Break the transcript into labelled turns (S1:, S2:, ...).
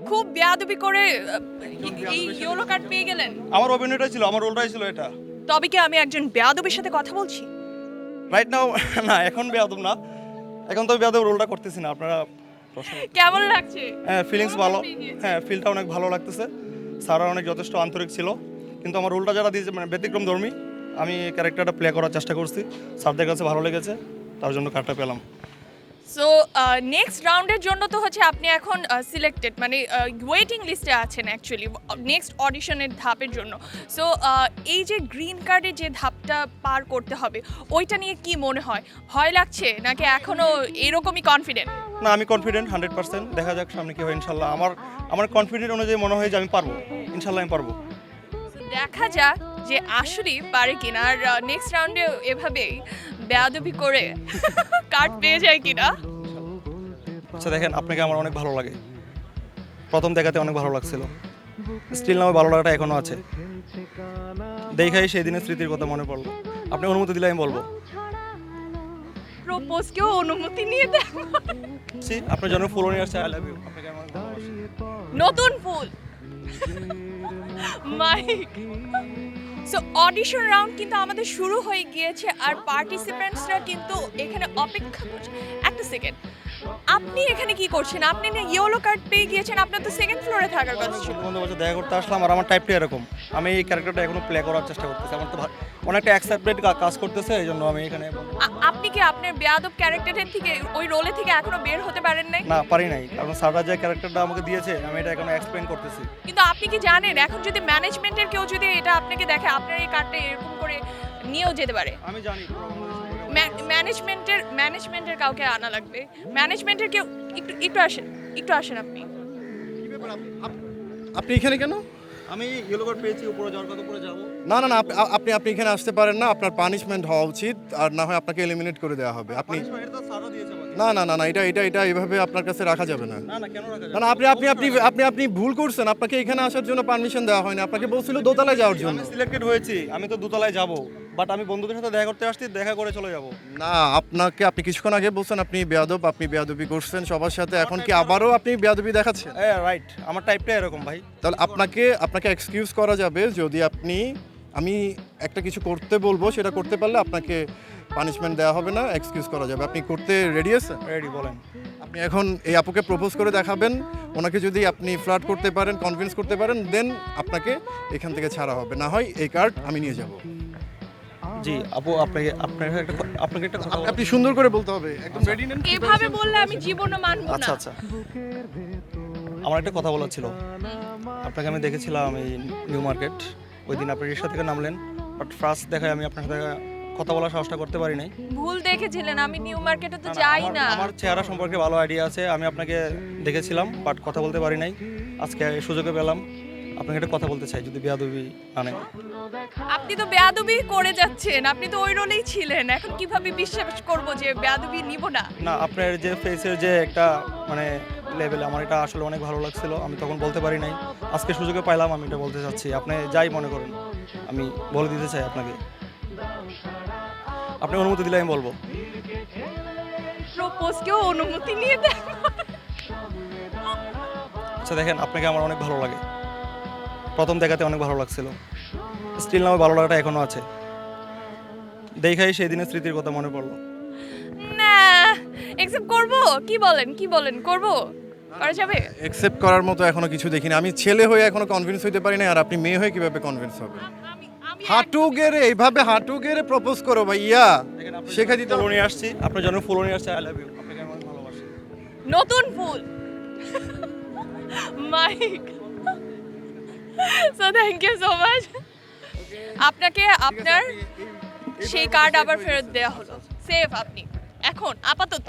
S1: খুব বেয়াদবি করে এই ইয়েলো কার্ড পেয়ে গেলেন।
S2: আমার অভিনয়টা ছিল, আমার রোলটাই ছিল এটা।
S1: তবে কি আমি একজন বেয়াদবের সাথে কথা বলছি?
S2: রাইট নাও না, এখন বেয়াদব না, এখন তো বেয়াদব রোলটা করতেছি না। আপনারা
S1: কেমন লাগছে?
S2: হ্যাঁ, ফিলিংস
S1: Yellow
S2: ভালো,
S1: card পেয়ে গিয়েছে।
S2: হ্যাঁ ফিলটা অনেক ভালো লাগতেছে। স্যাররা অনেক যথেষ্ট আন্তরিক ছিল, কিন্তু আমার রোলটা যারা দিয়েছে মানে ব্যতিক্রম ধর্মী, আমি ক্যারেক্টারটা প্লে করার চেষ্টা করছি, স্যারদের কাছে ভালো লেগেছে, তার জন্য কার্ডটা পেলাম।
S1: সো নেক্সট রাউন্ডের জন্য তো হচ্ছে আপনি এখন সিলেক্টেড, মানে ওয়েটিং লিস্টে আছেন অ্যাকচুয়ালি নেক্সট অডিশনের ধাপের জন্য। সো এই যে গ্রিন কার্ডের যে ধাপটা পার করতে হবে, ওইটা নিয়ে কি মনে হয়? ভয় লাগছে নাকি এখনো এরকমই কনফিডেন্ট?
S2: না, আমি কনফিডেন্ট 100%। দেখা যাক সামনে কি হয়, ইনশাল্লাহ। আমার কনফিডেন্ট অনুযায়ী মনে হয় যে আমি পারবো, ইনশাল্লাহ আমি পারবো।
S1: দেখা যাক যে আসলেই পারে কিনা, আর নেক্সট রাউন্ডে এভাবেই বেয়াদবি করে কার্ড পেয়ে যায় কিনা।
S2: আচ্ছা দেখেন, আপনাকে আমার অনেক ভালো লাগে, প্রথম দেখাতে অনেক ভালো লাগছিল, স্টিল নামে ভালো লাগাটা এখনো আছে। দেখাই সেই দিনের স্মৃতির কথা মনে পড়লো। আপনি অনুমতি দিলে আমি বলবো।
S1: প্রপোজ কেউ অনুমতি নিয়ে দেয়?
S2: আপনার জন্য ফুল নিয়ে আসছে, আই লাভ ইউ। আপনাকে আমার ভালোবাসি।
S1: নতুন ফুল মাইক। সো অডিশন রাউন্ড কিন্তু আমাদের শুরু হয়ে গিয়েছে, আর পার্টিসিপেন্টসরা কিন্তু এখানে অপেক্ষা করছে। একটা সেকেন্ড, আপনি এখানে কি করছেন? আপনি না ইয়েলো কার্ড পেয়ে গিয়েছেন, আপনার তো সেকেন্ড ফ্লোরে থাকার কথা ছিল।
S2: বন্ধু বান্ধব দেখা করতে আসলাম, আর আমার টাইপটা এরকম। আমি এই ক্যারেক্টারটা এখনো প্লে করার চেষ্টা করতেছি, আমার তো অনেকটা অ্যাকসেপ্টেড কাজ করতেছে, এই জন্য আমি এখানে।
S1: আপনি কি আপনার বেয়াদব ক্যারেক্টারের থেকে, ওই রোলে থেকে এখনো বের হতে পারেন নাই?
S2: না, পারি নাই, কারণ স্যাররা যে ক্যারেক্টারটা আমাকে দিয়েছে আমি এটা এখনো এক্সপ্লেন করতেছি।
S1: কিন্তু আপনি কি জানেন, এখন যদি ম্যানেজমেন্টের কেউ যদি এটা আপনাকে দেখে, আপনার এই কার্ডটা এরকম করে নিয়েও যেতে পারে।
S2: আমি জানি
S1: ম্যানেজমেন্টের কাউকে আনা লাগবে। ম্যানেজমেন্টের কেউ একটু আসেন আপনি।
S3: আপনি এখানে কেন?
S2: আমি ইয়েলো কার্ড পেয়েছি, উপরে যাওয়ার কথা, উপরে যাবো।
S3: না না না, আপনি আপনি এখানে আসতে পারেন না। আপনার পানিশমেন্ট হওয়া উচিত, আর না হয় আপনাকে এলিমিনেট করে দেওয়া হবে। আপনি
S2: এটা তো স্যারও দিয়েছে আমাকে।
S3: না না না না, এটা এইভাবে আপনার কাছে রাখা যাবে না।
S2: না না, কেন রাখা
S3: না
S2: যাবে?
S3: না, আপনি আপনি আপনি আপনি আপনি ভুল করছেন। আপনাকে এখানে আসার জন্য পারমিশন দেওয়া হয়নি, আপনাকে বলছিল দোতলায় যাওয়ার জন্য।
S2: আমি সিলেক্টেড হয়েছি, আমি তো দোতলায় যাব, বাট আমি বন্ধুদের সাথে দেখা করতে আসছি, দেখা করে চলে যাব।
S3: না, আপনি কিছুক্ষণ আগে বলছেন আপনি বেয়াদব, আপনি বেয়াদবি করছেন সবার সাথে, এখন কি আবারও আপনি বেয়াদবি দেখাচ্ছেন?
S2: হ্যাঁ রাইট, আমার টাইপটা এরকম ভাই।
S3: তাহলে আপনাকে এক্সকিউজ করা যাবে যদি আমি একটা কিছু করতে বলবো, সেটা করতে পারলে আপনাকে পানিশমেন্ট দেওয়া হবে না, এক্সকিউজ করা যাবে। আপনি করতে রেডি আছেন?
S2: রেডি, বলেন।
S3: আপনি এখন এই আপুকে প্রপোজ করে দেখাবেন, ওনাকে যদি আপনি ফ্লার্ট করতে পারেন, কনভিন্স করতে পারেন, দেন আপনাকে এখান থেকে ছাড়া হবে, না হয় এই কার্ড আমি নিয়ে যাব।
S2: জি আপু, আপনাকে একটা কথা
S3: আপনি সুন্দর করে বলতে হবে, একদম রেডি নেন।
S1: এভাবে বললে আমি জীবনও মানবো না।
S2: আচ্ছা আচ্ছা, আমার একটা কথা বলার ছিল। আপনাকে আমি দেখেছিলাম এই নিউ মার্কেট, ওই দিন আপনি রিক্সা থেকে নামলেন, বাট ফার্স্ট দেখায় আমি আপনার সাথে কথা বলার সাহসটা করতে পারি নাই।
S1: ভুল দেখেছিলেন, আমি নিউ মার্কেটে তো
S2: না, না,
S1: যাই
S2: আমার-
S1: না।
S2: আমার চেহারা সম্পর্কে ভালো আইডিয়া আছে, আমি আপনাকে দেখেছিলাম, বাট কথা বলতে পারি নাই। আজকে এই সুযোগে পেলাম, আপনাকে একটা কথা বলতে চাই, যদি বেয়াদবি আনে।
S1: আপনি তো বেয়াদবি করে যাচ্ছেন, আপনি তো ওই রোলেই ছিলেন, এখন কিভাবে বিশ্বাস করব যে বেয়াদবি নিব না?
S2: না, আপনার যে ফেসের যে একটা মানে লেভেল, আমার এটা আসলে অনেক ভালো লাগছিল, আমি তখন বলতে পারি নাই, আজকে সুযোগে পাইলাম, আমি এটা বলতে চাচ্ছি। আপনি যাই মনে করেন, আমি বলে দিতে চাই আপনাকে। আপনি অনুমতি দিলে আমি বলবো।
S1: প্রপোজ কেউ অনুমতি নিয়ে দেয়?
S2: আচ্ছা দেখেন, আপনাকে আমার অনেক ভালো লাগে, প্রথম দেখাতে অনেক ভালো লাগছিল, স্টিল নামে ভালো লাগাটা এখনো আছে। দেখাই সেই দিনের স্মৃতির কথা মনে পড়লো।
S1: না, একসেপ্ট করব? কি বলেন করব? করা যাবে?
S3: অ্যাকসেপ্ট করার মতো এখনো কিছু দেখিনি। আমি ছেলে হয়ে এখনো কনভিন্স হইতে পারি না, আর আপনি মেয়ে হয়ে কিভাবে কনভিন্স হবেন?
S1: আমি
S3: হাঁটু গেড়ে এইভাবে হাঁটু গেড়ে প্রপোজ করো ভাইয়া, শেখা দিতে
S2: ফুল নিয়ে আসছি, আপনার জন্য ফুল নিয়ে আসছে, আই লাভ ইউ। আপনাকে আমি অনেক ভালোবাসি।
S1: নতুন ফুল মাইক। So thank you so much. আপনাকে আপনার সেই কার্ড আবার ফেরত দেওয়া হলো, সেফ আপনি এখন আপাতত।